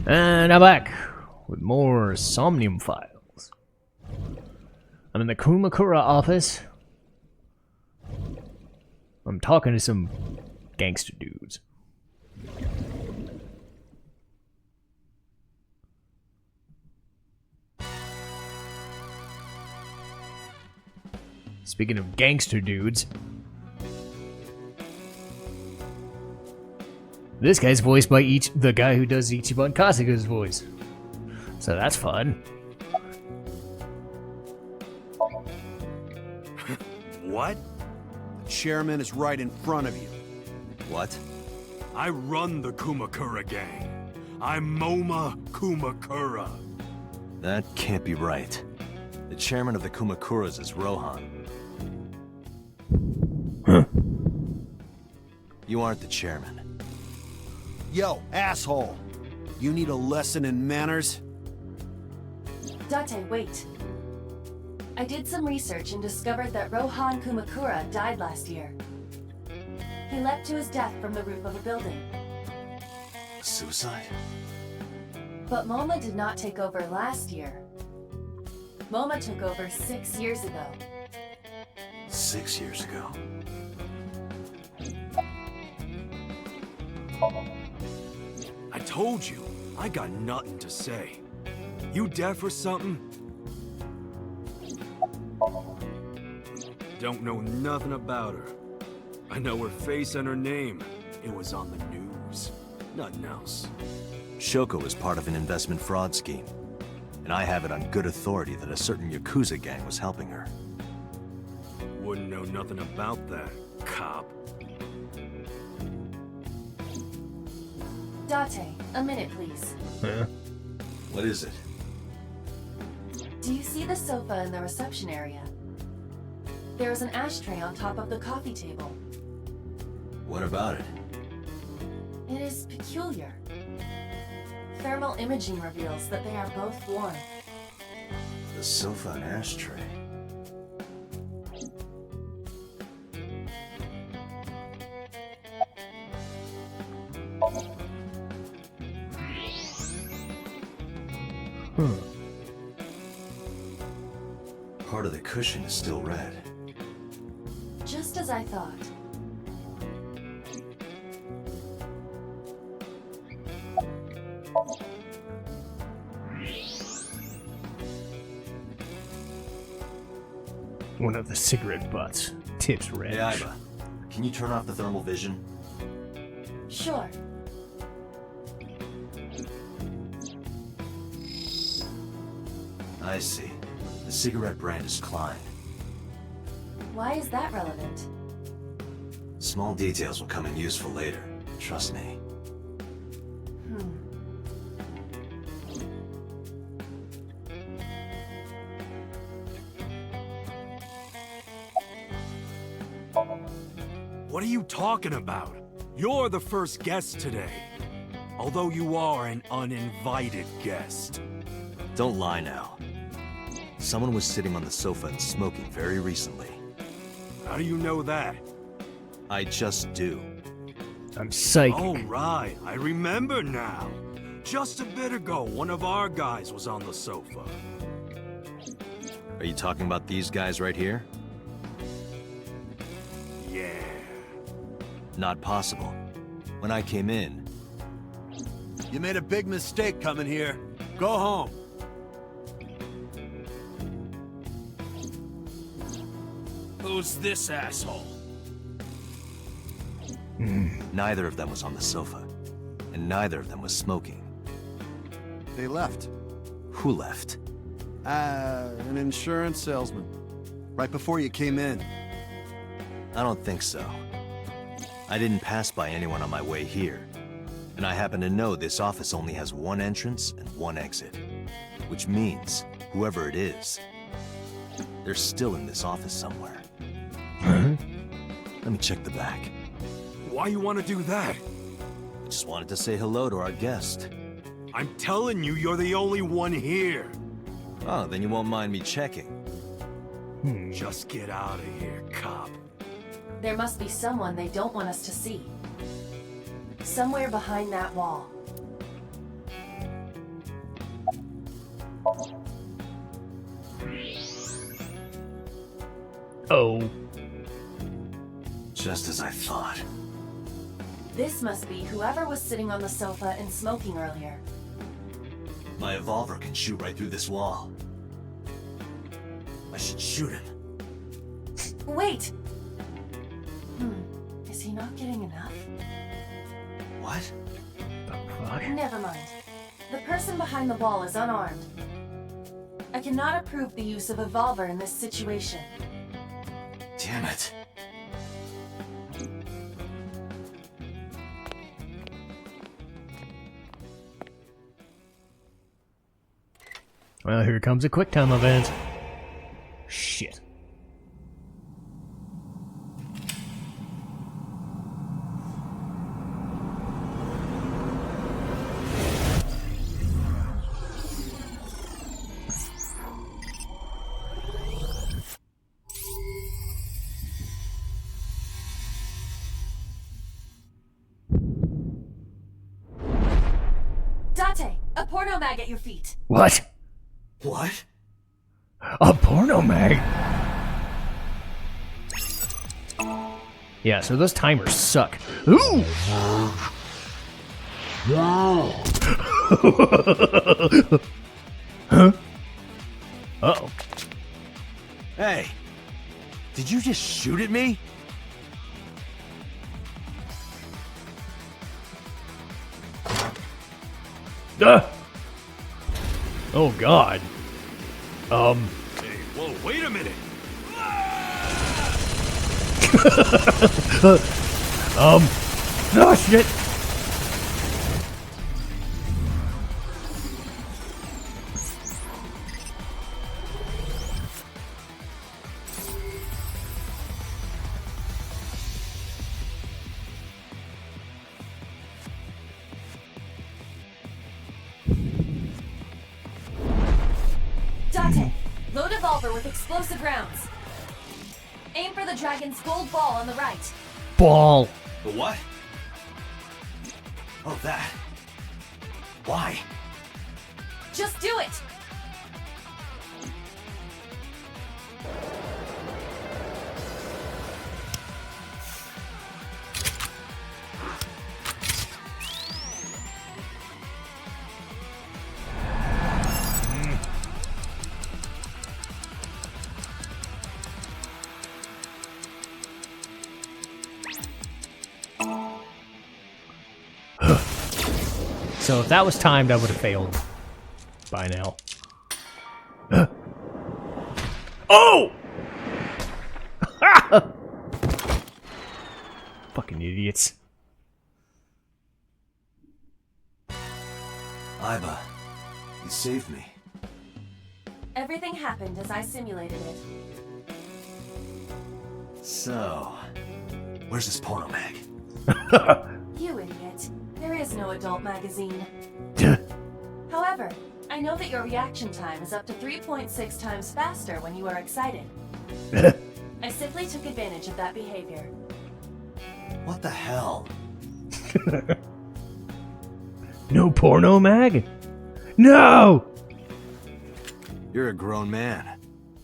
And I'm back with more Somnium files. I'm in the Kumakura office. I'm talking to some gangster dudes. Speaking of gangster dudes, this guy's voiced by the guy who does Ichiban Kasuga's voice. So that's fun. What? The chairman is right in front of you. What? I run the Kumakura gang. I'm Moma Kumakura. That can't be right. The chairman of the Kumakuras is Rohan. Huh. You aren't the chairman. Yo, asshole! You need a lesson in manners? Date, wait. I did some research and discovered that Rohan Kumakura died last year. He leapt to his death from the roof of a building. Suicide? But Moma did not take over last year. Moma took over 6 years ago. 6 years ago. I told you, I got nothing to say. You deaf or something? Don't know nothing about her. I know her face and her name. It was on the news. Nothing else. Shoko was part of an investment fraud scheme. And I have it on good authority that a certain Yakuza gang was helping her. Wouldn't know nothing about that, cop. Date, a minute please. Huh? What is it? Do you see the sofa in the reception area? There is an ashtray on top of the coffee table. What about it? It is peculiar. Thermal imaging reveals that they are both warm. The sofa and ashtray. Part of the cushion is still red. Just as I thought. One of the cigarette butts tips red. Hey, Aiba, can you turn off the thermal vision? Sure. I see. The cigarette brand is Klein. Why is that relevant? Small details will come in useful later. Trust me. What are you talking about? You're the first guest today. Although you are an uninvited guest. Don't lie now. Someone was sitting on the sofa and smoking very recently. How do you know that? I just do. I'm psychic. Oh, right. I remember now. Just a bit ago, one of our guys was on the sofa. Are you talking about these guys right here? Yeah. Not possible. When I came in... You made a big mistake coming here. Go home. Who's this asshole? Neither of them was on the sofa. And neither of them was smoking. They left. Who left? An insurance salesman. Right before you came in. I don't think so. I didn't pass by anyone on my way here. And I happen to know this office only has one entrance and one exit. Which means, whoever it is, they're still in this office somewhere. Let me check the back. Why you want to do that? I just wanted to say hello to our guest. I'm telling you, you're the only one here. Oh, then you won't mind me checking. Just get out of here, cop. There must be someone they don't want us to see. Somewhere behind that wall. Uh-oh. Just as I thought. This must be whoever was sitting on the sofa and smoking earlier. My evolver can shoot right through this wall. I should shoot him. Wait! Is he not getting enough? What? Fuck. Never mind. The person behind the wall is unarmed. I cannot approve the use of evolver in this situation. Damn it. Well, here comes a quick time event. Shit. Date, a porno mag at your feet. What? What? A porno mag? Yeah, so those timers suck. Ooh! Huh? Uh-oh. Hey! Did you just shoot at me? Oh god. Hey, whoa, wait a minute! Oh shit. Date, load evolver with explosive rounds. Aim for the dragon's gold ball on the right. Ball. The what? Oh, that. Why? Just do it! So if that was timed, I would have failed by now. Oh! Fucking idiots. Iba, you saved me. Everything happened as I simulated it. So, where's this porno mag? You idiot. There is no adult magazine. However, I know that your reaction time is up to 3.6 times faster when you are excited. I simply took advantage of that behavior. What the hell? No porno mag? No! You're a grown man.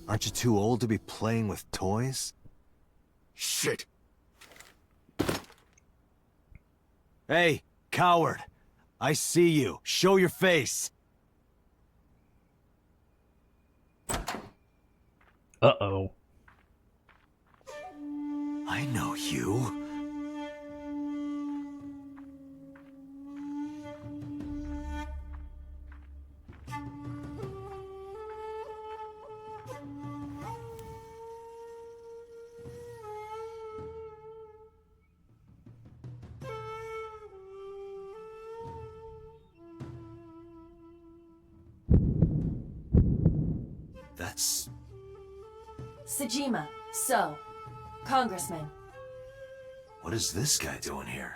Aren't you too old to be playing with toys? Shit! Hey, coward! I see you. Show your face! Uh-oh. I know you. That's... Sejima, so, Congressman. What is this guy doing here?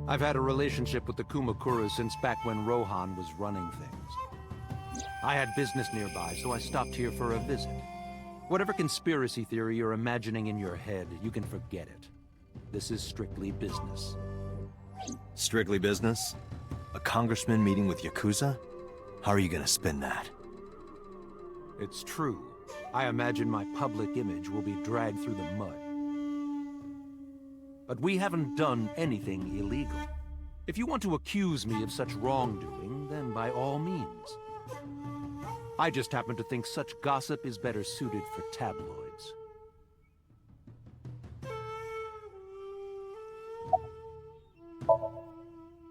I've had a relationship with the Kumakura since back when Rohan was running things. I had business nearby, so I stopped here for a visit. Whatever conspiracy theory you're imagining in your head, you can forget it. This is strictly business. Strictly business? A congressman meeting with Yakuza? How are you gonna spin that? It's true. I imagine my public image will be dragged through the mud. But we haven't done anything illegal. If you want to accuse me of such wrongdoing, then by all means. I just happen to think such gossip is better suited for tabloids.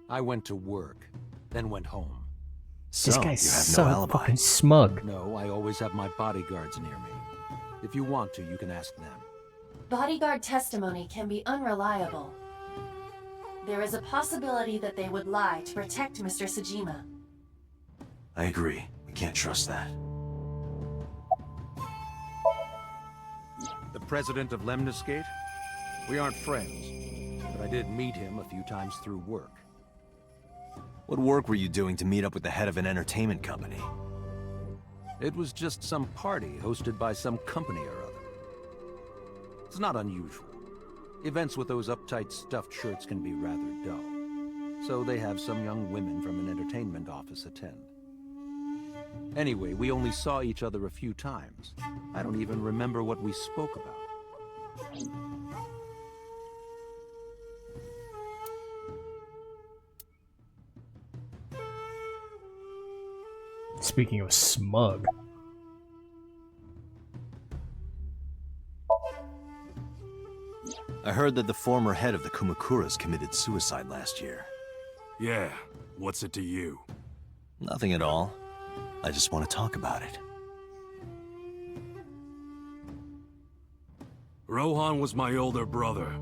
I went to work, then went home. This So, guy's you have so no alibi. fucking smug. No, I always have my bodyguards near me. If you want to, you can ask them. Bodyguard testimony can be unreliable. There is a possibility that they would lie to protect Mr. Sajima. I agree. We can't trust that. The president of Lemniscate? We aren't friends, but I did meet him a few times through work. What work were you doing to meet up with the head of an entertainment company? It was just some party hosted by some company or other. It's not unusual. Events with those uptight stuffed shirts can be rather dull. So they have some young women from an entertainment office attend. Anyway, we only saw each other a few times. I don't even remember what we spoke about. Speaking of smug. I heard that the former head of the Kumakuras committed suicide last year. Yeah, what's it to you? Nothing at all. I just want to talk about it. Rohan was my older brother.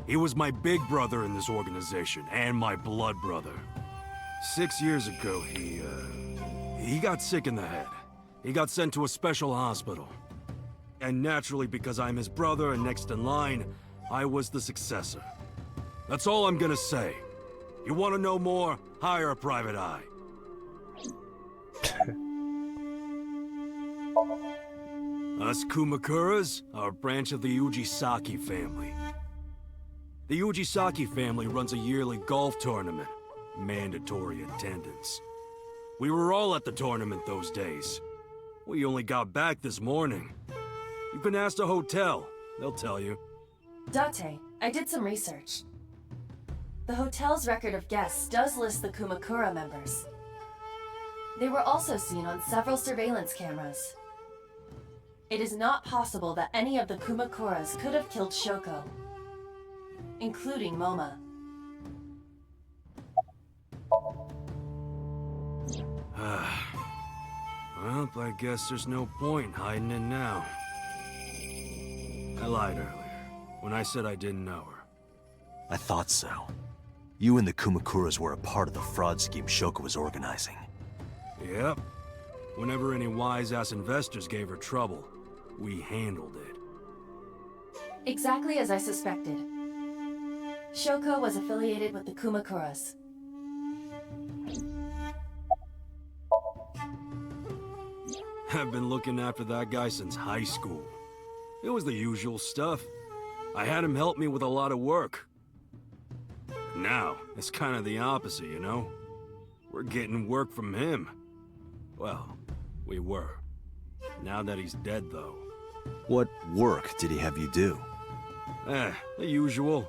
He was my big brother in this organization, and my blood brother. 6 years ago, he got sick in the head. He got sent to a special hospital. And naturally, because I'm his brother and next in line, I was the successor. That's all I'm gonna say. You wanna know more? Hire a private eye. Us Kumakuras are a branch of the Ujisaki family. The Ujisaki family runs a yearly golf tournament. Mandatory attendance. We were all at the tournament those days. We only got back this morning. You can ask the hotel. They'll tell you. Date, I did some research. The hotel's record of guests does list the Kumakura members. They were also seen on several surveillance cameras. It is not possible that any of the Kumakuras could have killed Shoko, including Moma. Well, I guess there's no point hiding it now. I lied earlier, when I said I didn't know her. I thought so. You and the Kumakuras were a part of the fraud scheme Shoko was organizing. Yep. Whenever any wise-ass investors gave her trouble, we handled it. Exactly as I suspected. Shoko was affiliated with the Kumakuras. I've been looking after that guy since high school. It was the usual stuff. I had him help me with a lot of work. Now, it's kind of the opposite, you know? We're getting work from him. Well, we were. Now that he's dead, though. What work did he have you do? The usual.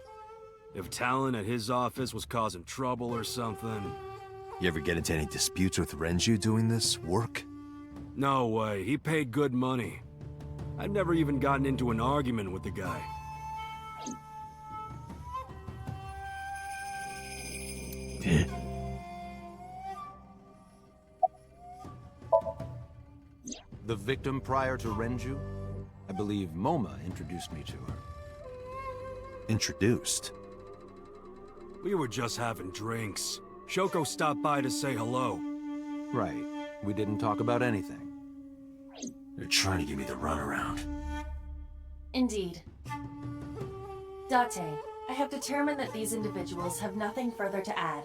If talent at his office was causing trouble or something... You ever get into any disputes with Renju doing this work? No way, he paid good money. I've never even gotten into an argument with the guy. The victim prior to Renju? I believe Moma introduced me to her. Introduced? We were just having drinks. Shoko stopped by to say hello. Right. We didn't talk about anything. They're trying to give me the runaround. Indeed. Date, I have determined that these individuals have nothing further to add.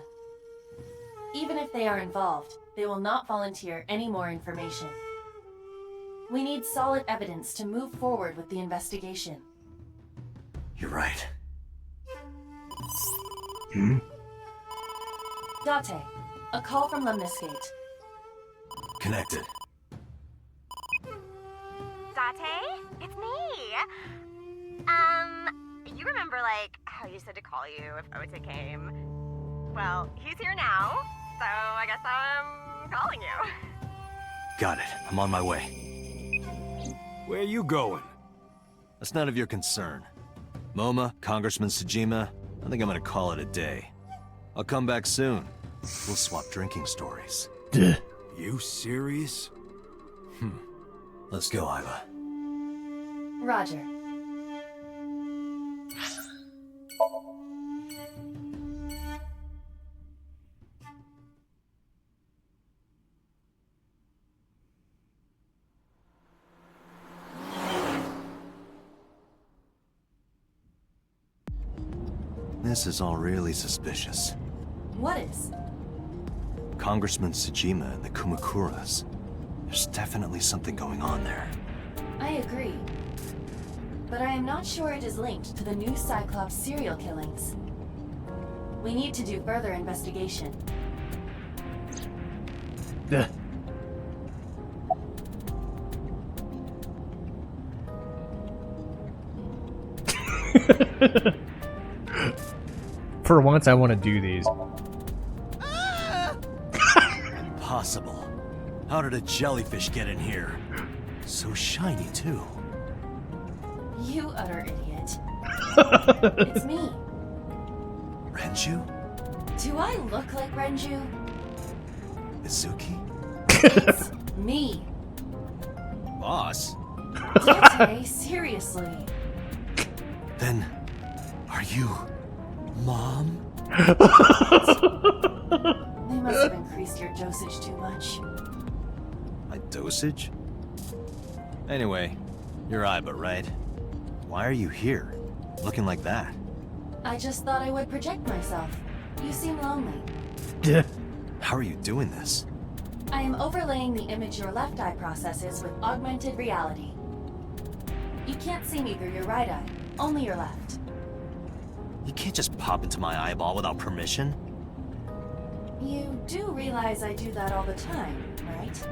Even if they are involved, they will not volunteer any more information. We need solid evidence to move forward with the investigation. You're right. Date, a call from Lemniscate. Connected. Date? It's me! You remember, like, how you said to call you if Ota came? Well, he's here now, so I guess I'm calling you. Got it. I'm on my way. Where you going? That's none of your concern. Moma, Congressman Tsujima, I think I'm gonna call it a day. I'll come back soon. We'll swap drinking stories. You serious? Let's go, Iva. Roger. This is all really suspicious. What is? Congressman Tsujima and the Kumakuras. There's definitely something going on there. I agree. But I am not sure it is linked to the new Cyclops serial killings. We need to do further investigation. For once, I want to do these. Impossible. How did a jellyfish get in here? So shiny, too. You utter idiot. It's me. Renju? Do I look like Renju? Mizuki? It's me. Boss? Date, seriously. Then, are you... Mom? They must have increased your dosage too much. My dosage? Anyway, you're Iba, right? Why are you here? Looking like that? I just thought I would project myself. You seem lonely. How are you doing this? I am overlaying the image your left eye processes with augmented reality. You can't see me through your right eye, only your left. You can't just pop into my eyeball without permission. You do realize I do that all the time, right?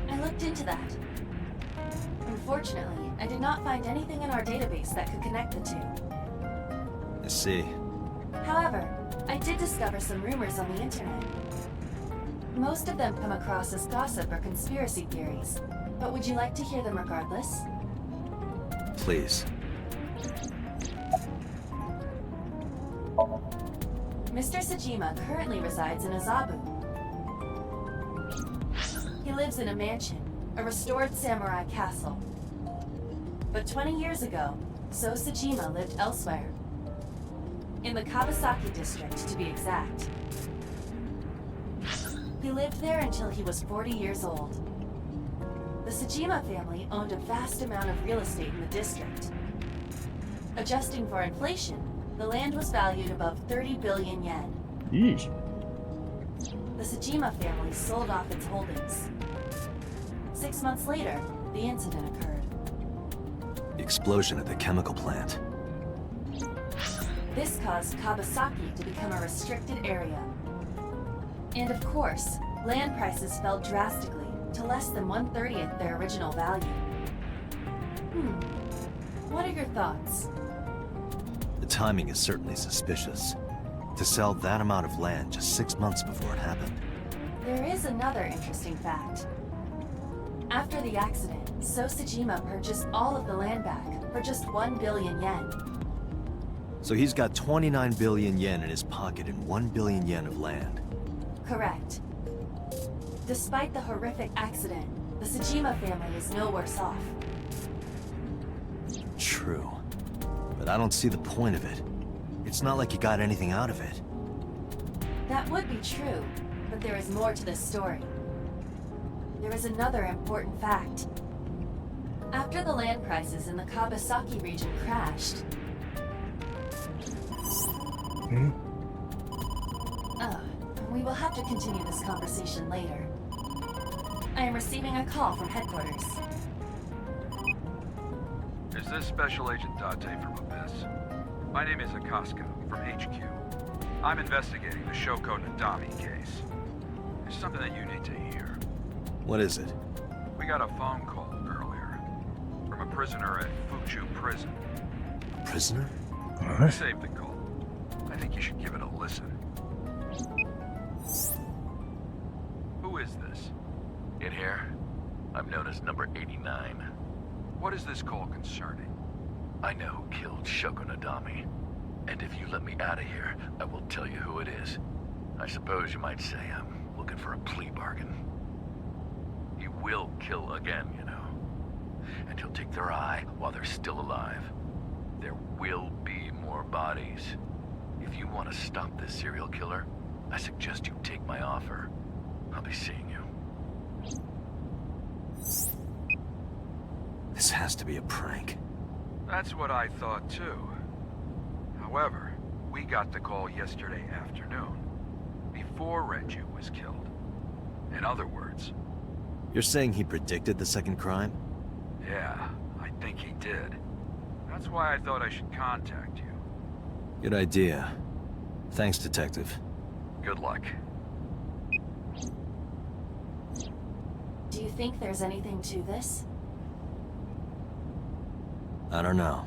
I looked into that. Unfortunately, I did not find anything in our database that could connect the two. I see. However, I did discover some rumors on the internet. Most of them come across as gossip or conspiracy theories, but would you like to hear them regardless? Please. Mr. Tsujima currently resides in Azabu. He lives in a mansion, a restored samurai castle. But 20 years ago, So Tsujima lived elsewhere. In the Kawasaki district, to be exact. He lived there until he was 40 years old. The Tsujima family owned a vast amount of real estate in the district. Adjusting for inflation, the land was valued above 30 billion yen. Yeesh. The Tsujima family sold off its holdings. 6 months later, the incident occurred. The explosion at the chemical plant. This caused Kawasaki to become a restricted area. And of course, land prices fell drastically to less than 1/30th their original value. What are your thoughts? The timing is certainly suspicious. To sell that amount of land just 6 months before it happened. There is another interesting fact. After the accident, So Tsujima purchased all of the land back for just 1 billion yen. So he's got 29 billion yen in his pocket and 1 billion yen of land. Correct. Despite the horrific accident, the Tsujima family is no worse off. True. But I don't see the point of it. It's not like you got anything out of it. That would be true, but there is more to this story. There is another important fact. After the land prices in the Kawasaki region crashed... We will have to continue this conversation later. I am receiving a call from headquarters. Is this Special Agent Date from Abyss? My name is Akaska from HQ. I'm investigating the Shoko Nadami case. There's something that you need to hear. What is it? We got a phone call earlier from a prisoner at Fuchu Prison. Prisoner? Save the call. I think you should give it a listen. Who is this? In here, I'm known as number 89. What is this call concerning? I know who killed Shoko Nadami. And if you let me out of here, I will tell you who it is. I suppose you might say I'm looking for a plea bargain. He will kill again, you know. And he'll take their eye while they're still alive. There will be more bodies. If you want to stop this serial killer, I suggest you take my offer. I'll be seeing you. This has to be a prank. That's what I thought too. However, we got the call yesterday afternoon, before Renju was killed. In other words, You're saying he predicted the second crime? yeah, I think he did. That's why I thought I should contact you. Good idea. Thanks, Detective. Good luck. Do you think there's anything to this? I don't know.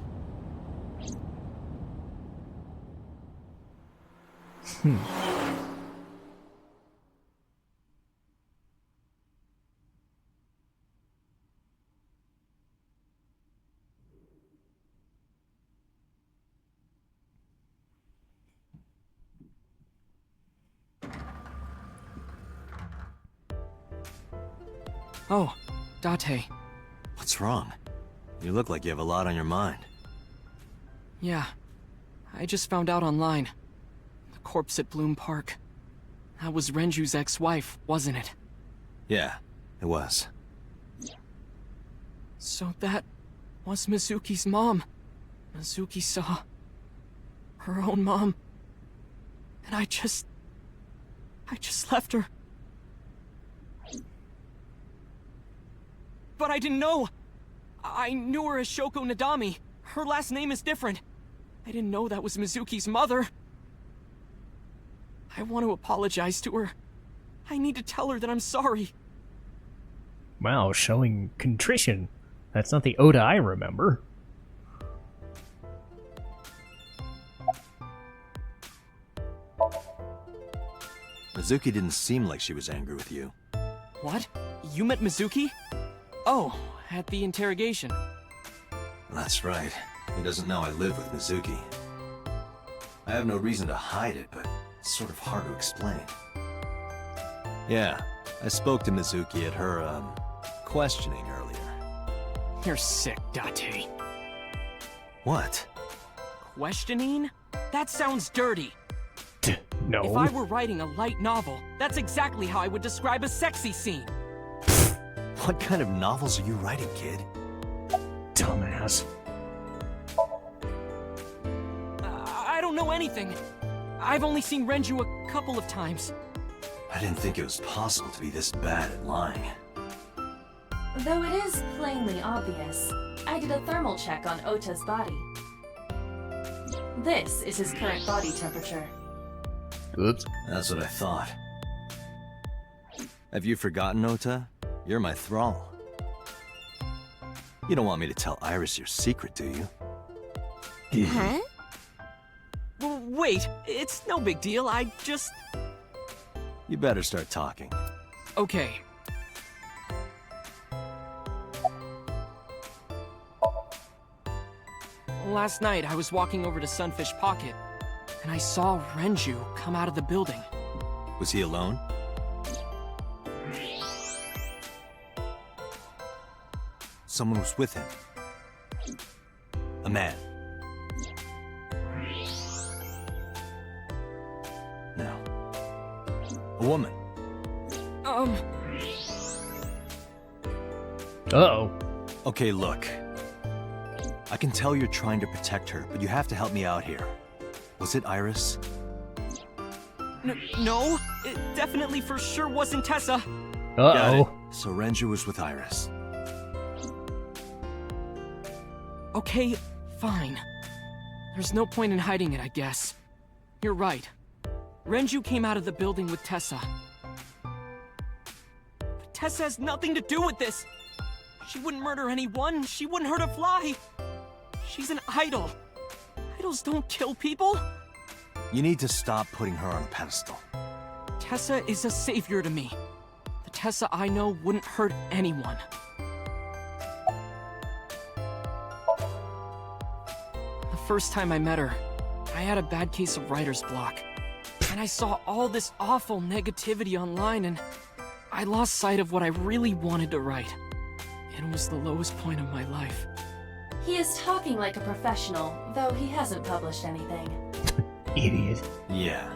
Oh, Date. What's wrong? You look like you have a lot on your mind. Yeah. I just found out online. The corpse at Bloom Park. That was Renju's ex-wife, wasn't it? Yeah, it was. So that was Mizuki's mom. Mizuki saw her own mom. And I just left her. But I didn't know. I knew her as Shoko Nadami. Her last name is different. I didn't know that was Mizuki's mother. I want to apologize to her. I need to tell her that I'm sorry. Wow, showing contrition. That's not the Oda I remember. Mizuki didn't seem like she was angry with you. What? You met Mizuki? Oh, at the interrogation. That's right. He doesn't know I live with Mizuki. I have no reason to hide it, but it's sort of hard to explain. Yeah, I spoke to Mizuki at her, questioning earlier. You're sick, Date. What? Questioning? That sounds dirty. No. If I were writing a light novel, that's exactly how I would describe a sexy scene. What kind of novels are you writing, kid? Dumbass. I don't know anything. I've only seen Renju a couple of times. I didn't think it was possible to be this bad at lying. Though it is plainly obvious, I did a thermal check on Ota's body. This is his current body temperature. Oops. That's what I thought. Have you forgotten, Ota? You're my thrall. You don't want me to tell Iris your secret, do you? Huh? Wait, it's no big deal. I just... You better start talking. Okay. Last night, I was walking over to Sunfish Pocket, and I saw Renju come out of the building. Was he alone? Someone was with him. A man. No. A woman. Uh-oh. Okay, look. I can tell you're trying to protect her, but you have to help me out here. Was it Iris? No, it definitely for sure wasn't Tessa. Got it. Uh-oh. So Renju was with Iris. Okay, fine. There's no point in hiding it, I guess. You're right. Renju came out of the building with Tessa. But Tessa has nothing to do with this! She wouldn't murder anyone, she wouldn't hurt a fly! She's an idol. Idols don't kill people! You need to stop putting her on a pedestal. Tessa is a savior to me. The Tessa I know wouldn't hurt anyone. The first time I met her, I had a bad case of writer's block. And I saw all this awful negativity online and I lost sight of what I really wanted to write. It was the lowest point of my life. He is talking like a professional, though he hasn't published anything. Idiot. Yeah.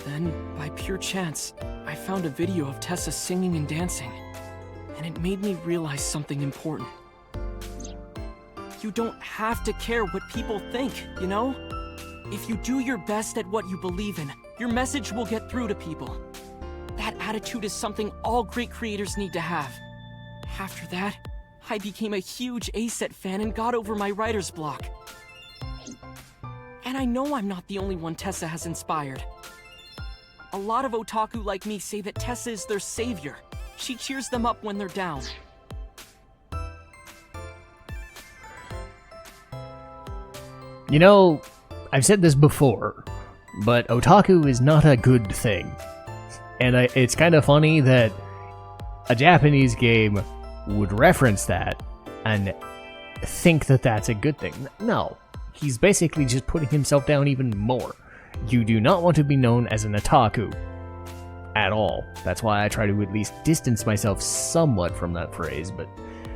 Then, by pure chance, I found a video of Tessa singing and dancing. And it made me realize something important. You don't have to care what people think, you know? If you do your best at what you believe in, your message will get through to people. That attitude is something all great creators need to have. After that, I became a huge ACET fan and got over my writer's block. And I know I'm not the only one Tessa has inspired. A lot of otaku like me say that Tessa is their savior. She cheers them up when they're down. You know, I've said this before, but otaku is not a good thing. And it's kind of funny that a Japanese game would reference that and think that that's a good thing. No, he's basically just putting himself down even more. You do not want to be known as an otaku at all. That's why I try to at least distance myself somewhat from that phrase, but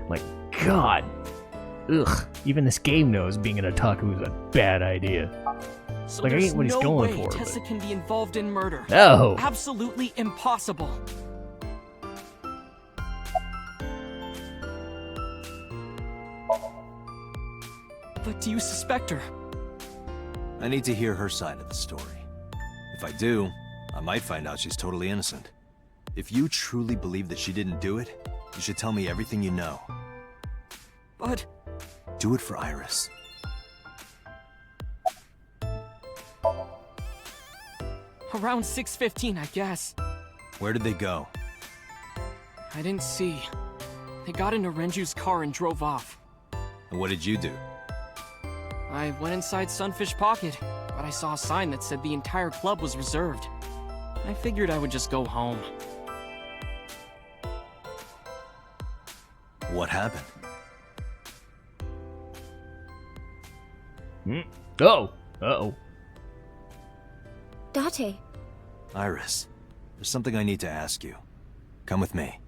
like, God, ugh, even this game knows being an otaku is a bad idea. So Like, I there's get what he's no going way for, Tessa but- can be involved in murder. No! Absolutely impossible. But do you suspect her? I need to hear her side of the story. If I do, I might find out she's totally innocent. If you truly believe that she didn't do it, you should tell me everything you know. But Do it for Iris. around 6:15, I guess. Where did they go? I didn't see. They got into Renju's car and drove off. And what did you do? I went inside Sunfish Pocket, but I saw a sign that said the entire club was reserved. I figured I would just go home. What happened? Oh! Uh-oh. Date. Iris, there's something I need to ask you. Come with me.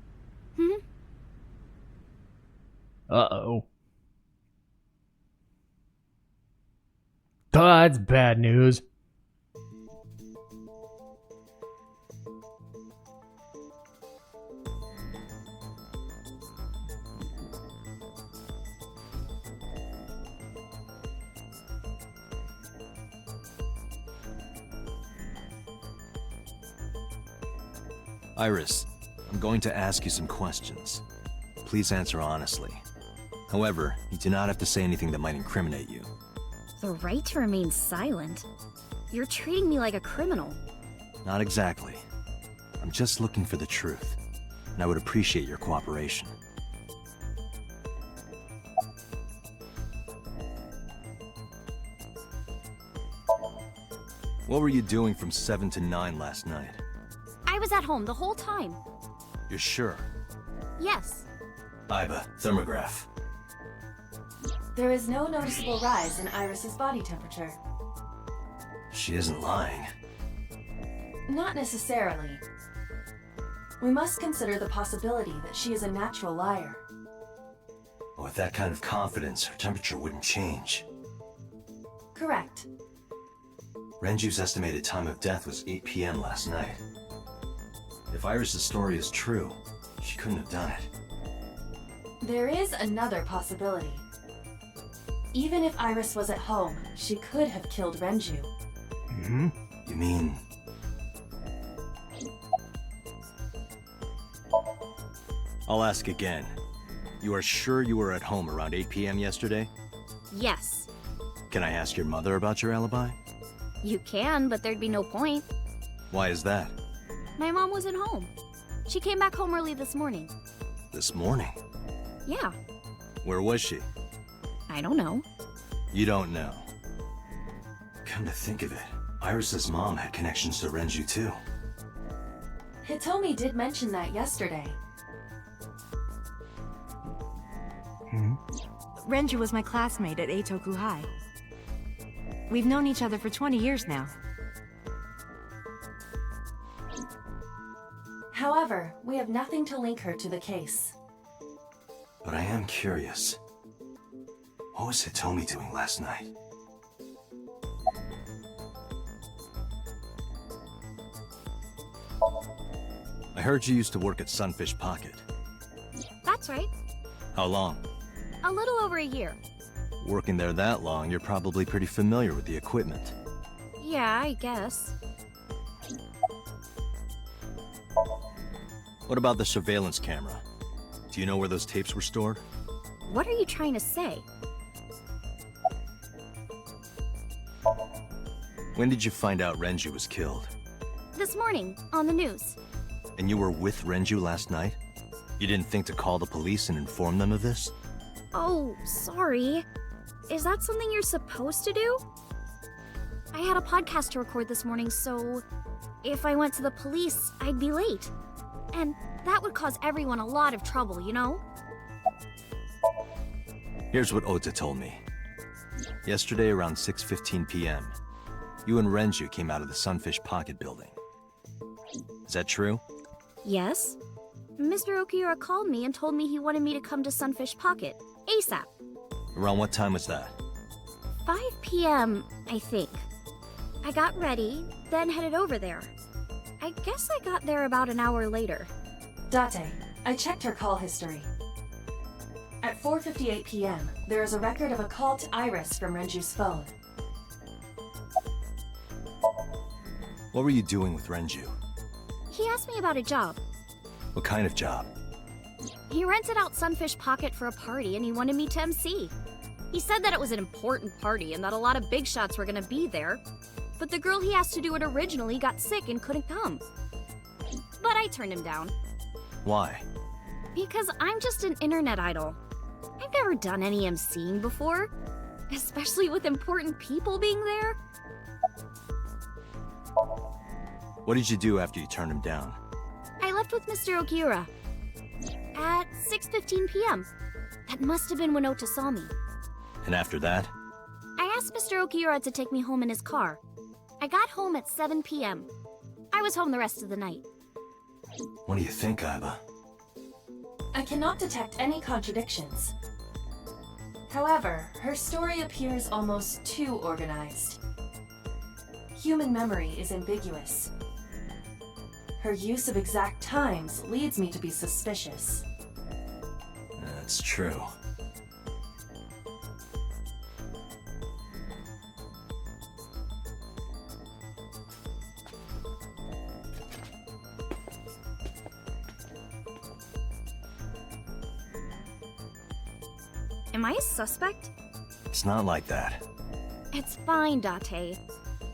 Uh-oh. That's bad news. Iris, I'm going to ask you some questions. Please answer honestly. However, you do not have to say anything that might incriminate you. The right to remain silent? You're treating me like a criminal. Not exactly. I'm just looking for the truth, and I would appreciate your cooperation. What were you doing from 7 to 9 last night? I was at home the whole time. You're sure? Yes. Iba, thermograph. There is no noticeable rise in Iris's body temperature. She isn't lying. Not necessarily. We must consider the possibility that she is a natural liar. With that kind of confidence, her temperature wouldn't change. Correct. Renju's estimated time of death was 8 p.m. last night. If Iris' story is true, she couldn't have done it. There is another possibility. Even if Iris was at home, she could have killed Renju. You mean... I'll ask again. You are sure you were at home around 8 p.m. yesterday? Yes. Can I ask your mother about your alibi? You can, but there'd be no point. Why is that? My mom wasn't home. She came back home early this morning. This morning? Yeah. Where was she? I don't know. You don't know. Come to think of it, Iris's mom had connections to Renju too. Hitomi did mention that yesterday. Renju was my classmate at Eitoku High. We've known each other for 20 years now. However, we have nothing to link her to the case. But I am curious. What was Hitomi doing last night? I heard you used to work at Sunfish Pocket. That's right. How long? A little over a year. Working there that long, you're probably pretty familiar with the equipment. Yeah, I guess. What about the surveillance camera? Do you know where those tapes were stored? What are you trying to say? When did you find out Renju was killed? This morning, on the news. And you were with Renju last night? You didn't think to call the police and inform them of this? Oh, sorry. Is that something you're supposed to do? I had a podcast to record this morning, so if I went to the police, I'd be late. And that would cause everyone a lot of trouble, you know? Here's what Ota told me. Yesterday around 6:15 p.m., you and Renju came out of the Sunfish Pocket building. Is that true? Yes. Mr. Okiura called me and told me he wanted me to come to Sunfish Pocket, ASAP. Around what time was that? 5 p.m., I think. I got ready, then headed over there. I guess I got there about an hour later. Date, I checked her call history. At 4:58 p.m., there is a record of a call to Iris from Renju's phone. What were you doing with Renju? He asked me about a job. What kind of job? He rented out Sunfish Pocket for a party and he wanted me to MC. He said that it was an important party and that a lot of big shots were gonna be there, but the girl he asked to do it originally got sick and couldn't come. But I turned him down. Why? Because I'm just an internet idol. I've never done any MCing before, especially with important people being there. What did you do after you turned him down? I left with Mr. Okiura at 6:15 p.m. That must have been when Ota saw me. And after that? I asked Mr. Okiura to take me home in his car. I got home at 7 p.m. I was home the rest of the night. What do you think, Aiba? I cannot detect any contradictions. However, her story appears almost too organized. Human memory is ambiguous. Her use of exact times leads me to be suspicious. That's true. Am I a suspect? It's not like that. It's fine, Date.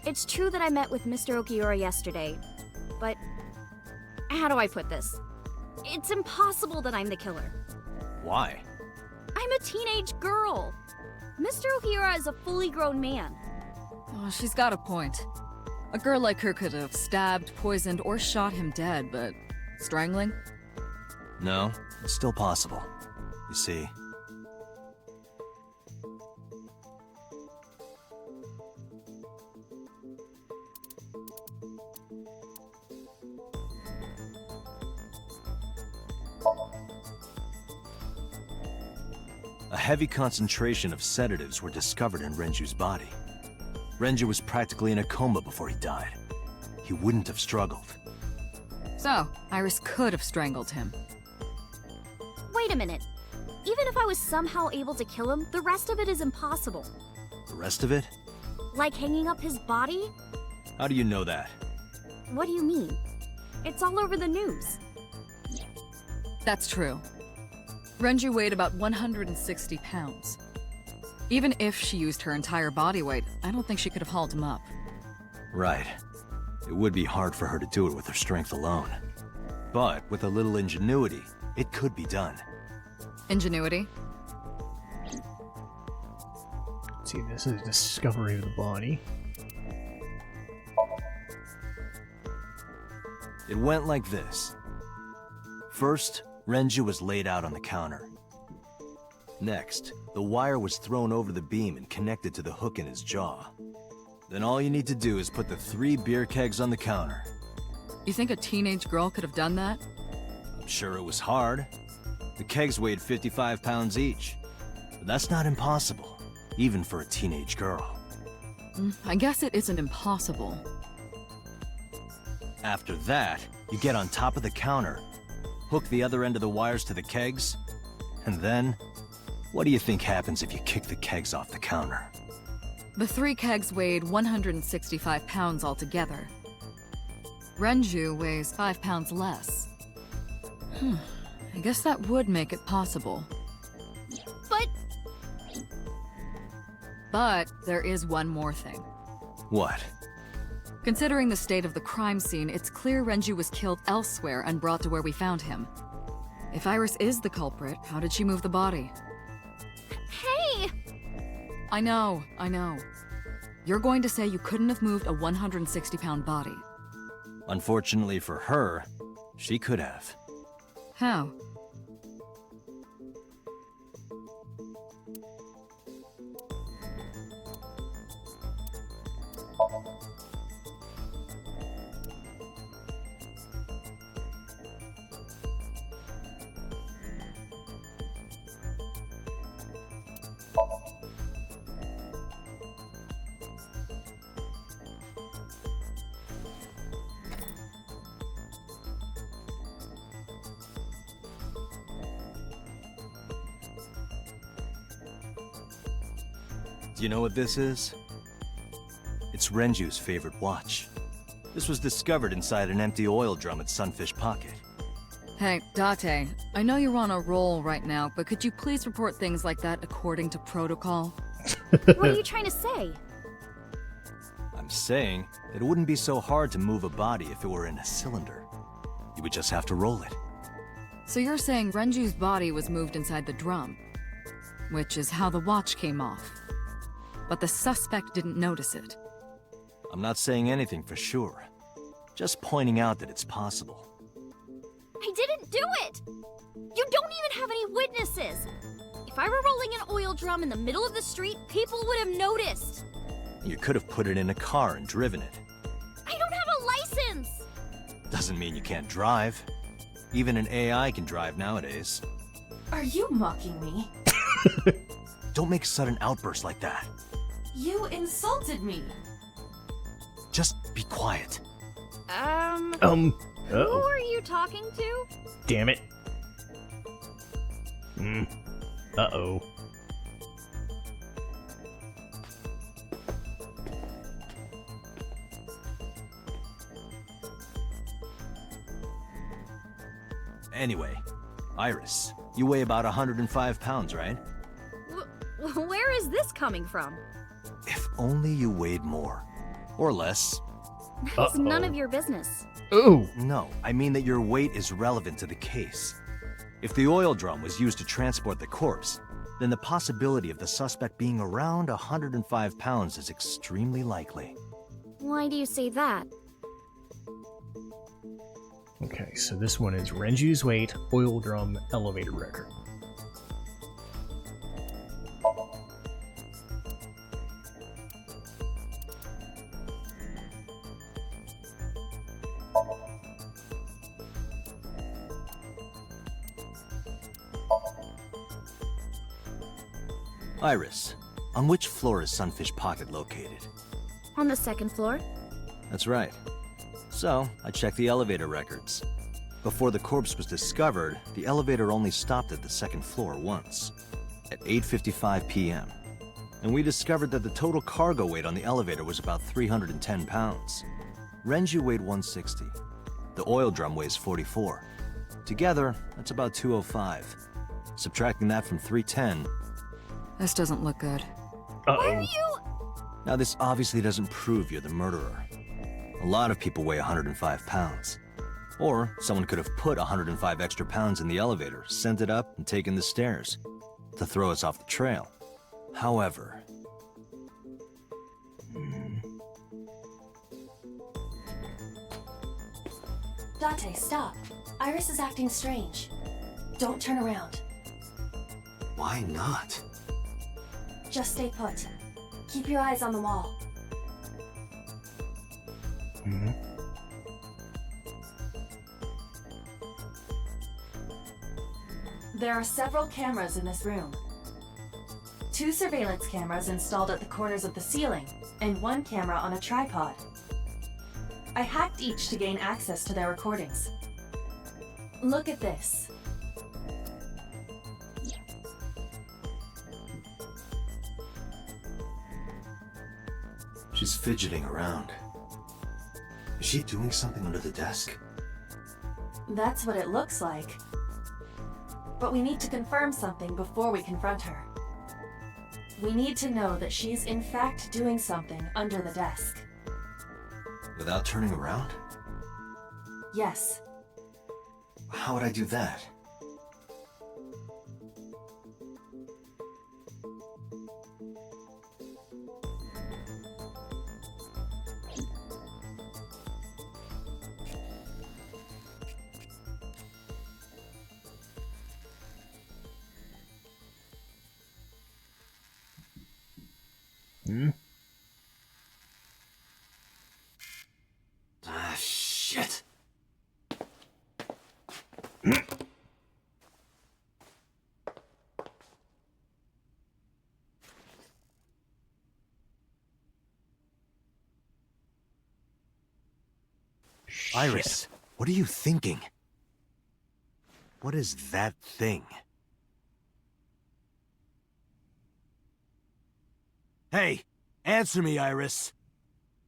It's true that I met with Mr. Okiura yesterday, but how do I put this? It's impossible that I'm the killer. Why? I'm a teenage girl. Mr. Okiura is a fully grown man. Oh, she's got a point. A girl like her could have stabbed, poisoned, or shot him dead, but strangling? No, it's still possible. You see, a heavy concentration of sedatives were discovered in Renju's body. Renju was practically in a coma before he died. He wouldn't have struggled. So, Iris could have strangled him. Wait a minute. Even if I was somehow able to kill him, the rest of it is impossible. The rest of it? Like hanging up his body? How do you know that? What do you mean? It's all over the news. That's true. Renju weighed about 160 pounds. Even if she used her entire body weight, I don't think she could have hauled him up. Right. It would be hard for her to do it with her strength alone. But with a little ingenuity, it could be done. Ingenuity? Let's see, this is discovery of the body. It went like this. First, Renju was laid out on the counter. Next, the wire was thrown over the beam and connected to the hook in his jaw. Then all you need to do is put the 3 beer kegs on the counter. You think a teenage girl could have done that? I'm sure it was hard. The kegs weighed 55 pounds each. But that's not impossible, even for a teenage girl. I guess it isn't impossible. After that, you get on top of the counter, hook the other end of the wires to the kegs, and then, what do you think happens if you kick the kegs off the counter? The 3 kegs weighed 165 pounds altogether. Renju weighs 5 pounds less. I guess that would make it possible. But there is one more thing. What? Considering the state of the crime scene, it's clear Renju was killed elsewhere and brought to where we found him. If Iris is the culprit, how did she move the body? Hey! I know. You're going to say you couldn't have moved a 160-pound body. Unfortunately for her, she could have. How? Do you know what this is? It's Renju's favorite watch. This was discovered inside an empty oil drum at Sunfish Pocket. Hey, Date, I know you're on a roll right now, but could you please report things like that according to protocol? What are you trying to say? I'm saying that it wouldn't be so hard to move a body if it were in a cylinder. You would just have to roll it. So you're saying Renju's body was moved inside the drum, which is how the watch came off. But the suspect didn't notice it. I'm not saying anything for sure. Just pointing out that it's possible. I didn't do it! You don't even have any witnesses! If I were rolling an oil drum in the middle of the street, people would have noticed! You could have put it in a car and driven it. I don't have a license! Doesn't mean you can't drive. Even an AI can drive nowadays. Are you mocking me? Don't make sudden outbursts like that. You insulted me. Just be quiet. Who are you talking to? Damn it. Uh-oh. Anyway, Iris, you weigh about 105 pounds, right? Where is this coming from? If only you weighed more. Or less. It's none of your business. Ooh! No, I mean that your weight is relevant to the case. If the oil drum was used to transport the corpse, then the possibility of the suspect being around 105 pounds is extremely likely. Why do you say that? Okay, so this one is Renju's weight, oil drum, elevator record. Iris, on which floor is Sunfish Pocket located? On the 2nd floor. That's right. So, I checked the elevator records. Before the corpse was discovered, the elevator only stopped at the 2nd floor once, at 8:55 p.m. And we discovered that the total cargo weight on the elevator was about 310 pounds. Renju weighed 160. The oil drum weighs 44. Together, that's about 205. Subtracting that from 310. This doesn't look good. Uh-oh. Now, this obviously doesn't prove you're the murderer. A lot of people weigh 105 pounds. Or someone could have put 105 extra pounds in the elevator, sent it up, and taken the stairs to throw us off the trail. However... Date, stop. Iris is acting strange. Don't turn around. Why not? Just stay put. Keep your eyes on the wall. There are several cameras in this room. 2 surveillance cameras installed at the corners of the ceiling, and 1 camera on a tripod. I hacked each to gain access to their recordings. Look at this. She's fidgeting around. Is she doing something under the desk? That's what it looks like. But we need to confirm something before we confront her. We need to know that she's in fact doing something under the desk. Without turning around? Yes. How would I do that? Ah, shit. Iris, what are you thinking? What is that thing? Hey, answer me, Iris.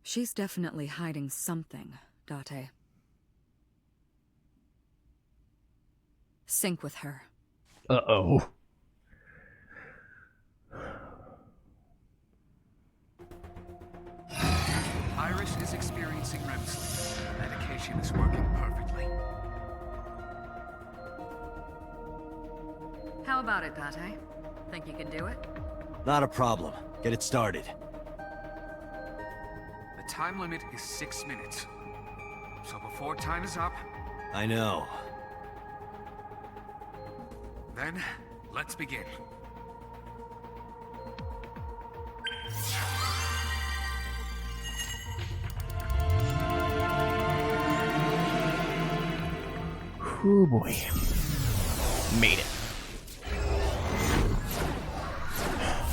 She's definitely hiding something, Date. Sync with her. Uh-oh. Iris is experiencing REM sleep. The medication is working perfectly. How about it, Date? Think you can do it? Not a problem. Get it started. The time limit is 6 minutes. So before time is up... I know. Then, let's begin. Oh boy. Made it.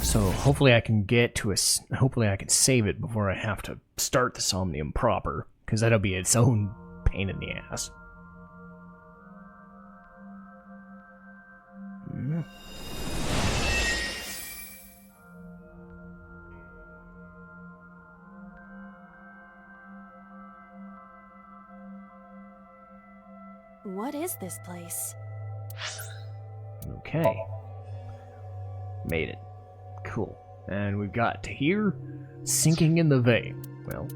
So hopefully I can get to hopefully I can save it before I have to start the Somnium proper, because that'll be its own pain in the ass. What is this place? Okay. Made it. Cool. And we've got to here, sinking in the vein. Well.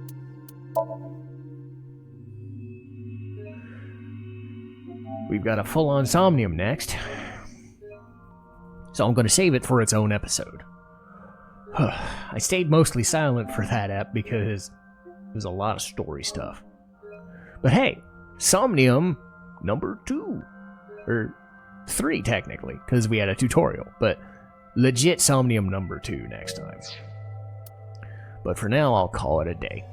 We've got a full-on Somnium next. So I'm going to save it for its own episode. I stayed mostly silent for that app because there's a lot of story stuff. But hey, Somnium number 2. Or 3, technically, because we had a tutorial. But legit Somnium number 2 next time. But for now, I'll call it a day.